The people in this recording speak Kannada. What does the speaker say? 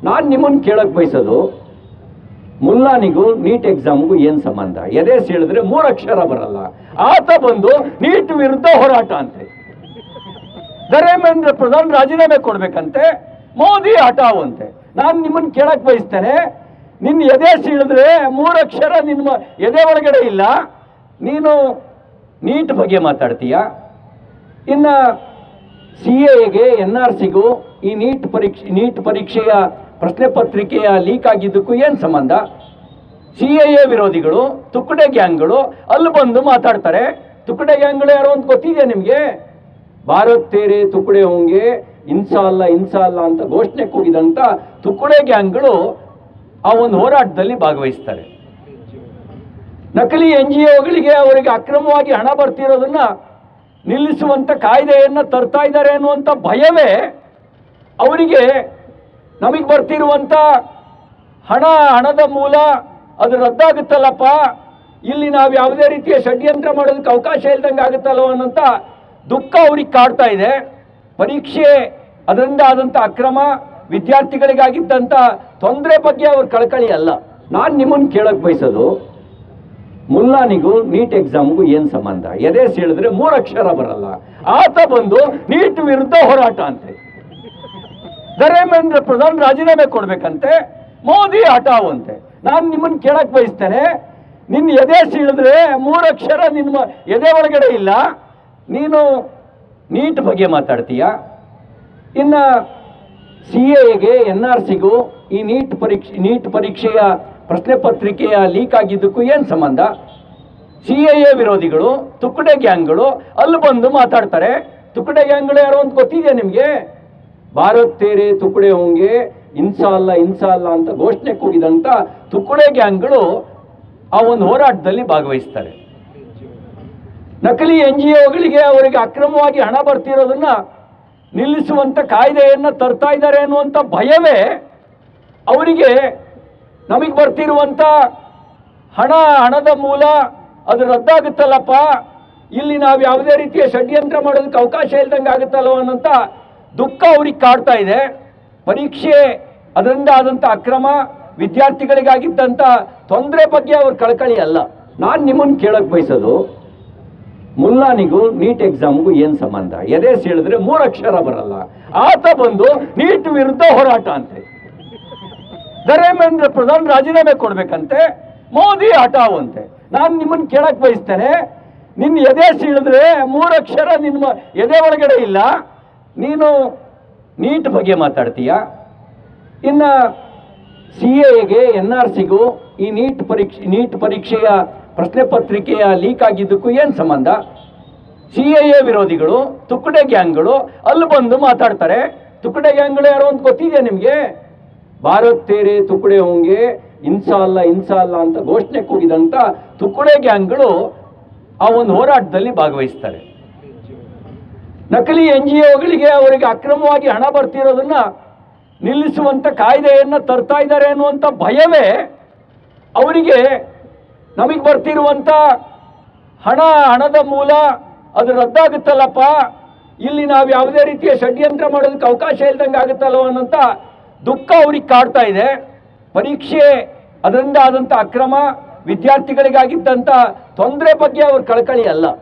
ನಾನು ನಿಮ್ಮನ್ನು ಕೇಳಕ್ಕೆ ಬಯಸೋದು, ಮುಲ್ಲಾನಿಗೂ ನೀಟ್ ಎಕ್ಸಾಮ್ಗೂ ಏನು ಸಂಬಂಧ? ಎದೆ ಹೇಳಿದ್ರೆ 3 ಅಕ್ಷರ ಬರಲ್ಲ. ಆತ ಬಂದು ನೀಟ್ ವಿರುದ್ಧ ಹೋರಾಟ ಅಂತೆ, ಧರ್ಮೇಂದ್ರ ಪ್ರಧಾನ್ ರಾಜೀನಾಮೆ ಕೊಡ್ಬೇಕಂತೆ, ಮೋದಿ ಹಠಾವ್ ಅಂತೆ. ನಾನು ನಿಮ್ಮನ್ನು ಕೇಳಕ್ಕೆ ಬಯಸ್ತೇನೆ, ನಿನ್ನ ಎದೆ ಹೇಳಿದ್ರೆ 3 ಅಕ್ಷರ ನಿನ್ನ ಎದೆ ಒಳಗಡೆ ಇಲ್ಲ, ನೀನು ನೀಟ್ ಬಗ್ಗೆ ಮಾತಾಡ್ತೀಯ. ಇನ್ನು CAಗೆ NRCಗೂ ಈ ನೀಟ್ ಪರೀಕ್ಷೆಯ ಪ್ರಶ್ನೆ ಪತ್ರಿಕೆಯ ಲೀಕ್ ಆಗಿದ್ದಕ್ಕೂ ಏನು ಸಂಬಂಧ? CAA ವಿರೋಧಿಗಳು, ತುಕಡೆ ಗ್ಯಾಂಗ್ಗಳು ಅಲ್ಲಿ ಬಂದು ಮಾತಾಡ್ತಾರೆ. ತುಕಡೆ ಗ್ಯಾಂಗ್ಗಳು ಯಾರೋ ಅಂತ ಗೊತ್ತಿದೆಯಾ ನಿಮಗೆ? ಭಾರತ್ ತೇರೆ ತುಕಡೆ ಹೋಂಗೆ ಇನ್ಸಾ ಅಲ್ಲ ಅಂತ ಘೋಷಣೆ ಕೂಗಿದಂಥ ತುಕಡೆ ಗ್ಯಾಂಗ್ಗಳು ಆ ಒಂದು ಹೋರಾಟದಲ್ಲಿ ಭಾಗವಹಿಸ್ತಾರೆ. ನಕಲಿ NGOಗಳಿಗೆ ಅವರಿಗೆ ಅಕ್ರಮವಾಗಿ ಹಣ ಬರ್ತಿರೋದನ್ನ ನಿಲ್ಲಿಸುವಂಥ ಕಾಯ್ದೆಯನ್ನು ತರ್ತಾ ಇದ್ದಾರೆ ಅನ್ನುವಂಥ ಭಯವೇ ಅವರಿಗೆ ನಮಗೆ ಬರ್ತಿರುವಂಥ ಹಣದ ಮೂಲ ಅದು ರದ್ದಾಗುತ್ತಲ್ಲಪ್ಪ, ಇಲ್ಲಿ ನಾವು ಯಾವುದೇ ರೀತಿಯ ಷಡ್ಯಂತ್ರ ಮಾಡೋದಕ್ಕೆ ಅವಕಾಶ ಇಲ್ದಂಗೆ ಆಗುತ್ತಲ್ಲೋ ಅನ್ನೋಂಥ ದುಃಖ ಅವ್ರಿಗೆ ಕಾಡ್ತಾ ಇದೆ. ಪರೀಕ್ಷೆ ಅದರಿಂದ ಆದಂಥ ಅಕ್ರಮ, ವಿದ್ಯಾರ್ಥಿಗಳಿಗಾಗಿದ್ದಂಥ ತೊಂದರೆ ಬಗ್ಗೆ ಅವ್ರ ಕಳಕಳಿ ಅಲ್ಲ. ನಾನು ನಿಮ್ಮನ್ನು ಕೇಳಕ್ಕೆ ಬಯಸೋದು, ಮುಲ್ಲಾನಿಗೂ ನೀಟ್ ಎಕ್ಸಾಮ್ಗೂ ಏನು ಸಂಬಂಧ? ಎದೆ ಹೇಳಿದ್ರೆ 3 ಅಕ್ಷರ ಬರಲ್ಲ. ಆತ ಬಂದು ನೀಟ್ ವಿರುದ್ಧ ಹೋರಾಟ ಅಂತೆ, ಧರ್ಮೇಂದ್ರ ಪ್ರಧಾನ್ ರಾಜೀನಾಮೆ ಕೊಡ್ಬೇಕಂತೆ, ಮೋದಿ ಹಠಾವ್ ಅಂತೆ. ನಾನು ನಿಮ್ಮನ್ನು ಕೇಳಕ್ಕೆ ಬಯಸ್ತೇನೆ, ನಿನ್ನ ಎದೆ ಹೇಳಿದ್ರೆ 3 ಅಕ್ಷರ ನಿನ್ನ ಎದೆ ಒಳಗಡೆ ಇಲ್ಲ, ನೀನು ನೀಟ್ ಬಗ್ಗೆ ಮಾತಾಡ್ತೀಯ. ಇನ್ನು CAಗೆ NRCಗೂ ಈ ನೀಟ್ ಪರೀಕ್ಷೆಯ ಪ್ರಶ್ನೆ ಪತ್ರಿಕೆಯ ಲೀಕ್ ಆಗಿದ್ದಕ್ಕೂ ಏನು ಸಂಬಂಧ? CAA ವಿರೋಧಿಗಳು, ತುಕಡೆ ಗ್ಯಾಂಗ್ಗಳು ಅಲ್ಲಿ ಬಂದು ಮಾತಾಡ್ತಾರೆ. ತುಕಡೆ ಗ್ಯಾಂಗ್ಗಳು ಯಾರೋ ಅಂತ ಗೊತ್ತಿದೆಯಾ ನಿಮಗೆ? ಭಾರತ್ ತೇರೆ ತುಕಡೆ ಹೋಂಗೆ ಇನ್ಸಾ ಅಲ್ಲ ಅಂತ ಘೋಷಣೆ ಕೂಗಿದಂಥ ತುಕಡೆ ಗ್ಯಾಂಗ್ಗಳು ಆ ಒಂದು ಹೋರಾಟದಲ್ಲಿ ಭಾಗವಹಿಸ್ತಾರೆ. ನಕಲಿ NGOಗಳಿಗೆ ಅವರಿಗೆ ಅಕ್ರಮವಾಗಿ ಹಣ ಬರ್ತಿರೋದನ್ನ ನಿಲ್ಲಿಸುವಂಥ ಕಾಯ್ದೆಯನ್ನು ತರ್ತಾ ಇದ್ದಾರೆ ಅನ್ನುವಂಥ ಭಯವೇ ಅವರಿಗೆ ನಮಗೆ ಬರ್ತಿರುವಂಥ ಹಣದ ಮೂಲ ಅದು ರದ್ದಾಗುತ್ತಲ್ಲಪ್ಪ, ಇಲ್ಲಿ ನಾವು ಯಾವುದೇ ರೀತಿಯ ಷಡ್ಯಂತ್ರ ಮಾಡೋದಕ್ಕೆ ಅವಕಾಶ ಇಲ್ದಂಗೆ ಆಗುತ್ತಲ್ಲೋ ಅನ್ನೋಂಥ ದುಃಖ ಅವ್ರಿಗೆ ಕಾಡ್ತಾ ಇದೆ. ಪರೀಕ್ಷೆ ಅದರಿಂದ ಆದಂಥ ಅಕ್ರಮ, ವಿದ್ಯಾರ್ಥಿಗಳಿಗಾಗಿದ್ದಂಥ ತೊಂದರೆ ಬಗ್ಗೆ ಅವ್ರ ಕಳಕಳಿ ಅಲ್ಲ. ನಾನು ನಿಮ್ಮನ್ನು ಕೇಳಕ್ಕೆ ಬಯಸೋದು, ಮುಲ್ಲಾನಿಗೂ ನೀಟ್ ಎಕ್ಸಾಮ್ಗೂ ಏನು ಸಂಬಂಧ? ಎದೆ ಹೇಳಿದ್ರೆ 3 ಅಕ್ಷರ ಬರಲ್ಲ. ಆತ ಬಂದು ನೀಟ್ ವಿರುದ್ಧ ಹೋರಾಟ ಅಂತೆ, ಧರ್ಮೇಂದ್ರ ಪ್ರಧಾನ್ ರಾಜೀನಾಮೆ ಕೊಡ್ಬೇಕಂತೆ, ಮೋದಿ ಹಠಾವ್ ಅಂತೆ. ನಾನು ನಿಮ್ಮನ್ನು ಕೇಳಕ್ಕೆ ಬಯಸ್ತೇನೆ, ನಿನ್ನ ಎದೆ ಹೇಳಿದ್ರೆ 3 ಅಕ್ಷರ ನಿನ್ನ ಎದೆ ಒಳಗಡೆ ಇಲ್ಲ, ನೀನು ನೀಟ್ ಬಗ್ಗೆ ಮಾತಾಡ್ತೀಯ. ಇನ್ನು CAಗೆ NRCಗೂ ಈ ನೀಟ್ ಪರೀಕ್ಷೆಯ ಪ್ರಶ್ನೆ ಪತ್ರಿಕೆಯ ಲೀಕ್ ಆಗಿದ್ದಕ್ಕೂ ಏನು ಸಂಬಂಧ? CAA ವಿರೋಧಿಗಳು, ತುಕಡೆ ಗ್ಯಾಂಗ್ಗಳು ಅಲ್ಲಿ ಬಂದು ಮಾತಾಡ್ತಾರೆ. ತುಕಡೆ ಗ್ಯಾಂಗ್ಗಳು ಯಾರೋ ಅಂತ ಗೊತ್ತಿದೆಯಾ ನಿಮಗೆ? ಭಾರತ್ ತೇರೆ ತುಕಡೆ ಹೋಂಗೆ ಇನ್ಸಾ ಅಲ್ಲ ಅಂತ ಘೋಷಣೆ ಕೂಗಿದಂಥ ತುಕಡೆ ಗ್ಯಾಂಗ್ಗಳು ಆ ಒಂದು ಹೋರಾಟದಲ್ಲಿ ಭಾಗವಹಿಸ್ತಾರೆ. ನಕಲಿ NGOಗಳಿಗೆ ಅವರಿಗೆ ಅಕ್ರಮವಾಗಿ ಹಣ ಬರ್ತಿರೋದನ್ನ ನಿಲ್ಲಿಸುವಂಥ ಕಾಯ್ದೆಯನ್ನು ತರ್ತಾ ಇದ್ದಾರೆ ಅನ್ನುವಂಥ ಭಯವೇ ಅವರಿಗೆ ನಮಗೆ ಬರ್ತಿರುವಂಥ ಹಣದ ಮೂಲ ಅದು ರದ್ದಾಗುತ್ತಲ್ಲಪ್ಪ, ಇಲ್ಲಿ ನಾವು ಯಾವುದೇ ರೀತಿಯ ಷಡ್ಯಂತ್ರ ಮಾಡೋದಕ್ಕೆ ಅವಕಾಶ ಇಲ್ದಂಗೆ ಆಗುತ್ತಲ್ಲೋ ಅನ್ನೋಂಥ ದುಃಖ ಅವ್ರಿಗೆ ಕಾಡ್ತಾ ಇದೆ. ಪರೀಕ್ಷೆ ಅದರಿಂದ ಆದಂಥ ಅಕ್ರಮ, ವಿದ್ಯಾರ್ಥಿಗಳಿಗಾಗಿದ್ದಂಥ ತೊಂದರೆ ಬಗ್ಗೆ ಅವ್ರ ಕಳಕಳಿ ಅಲ್ಲ.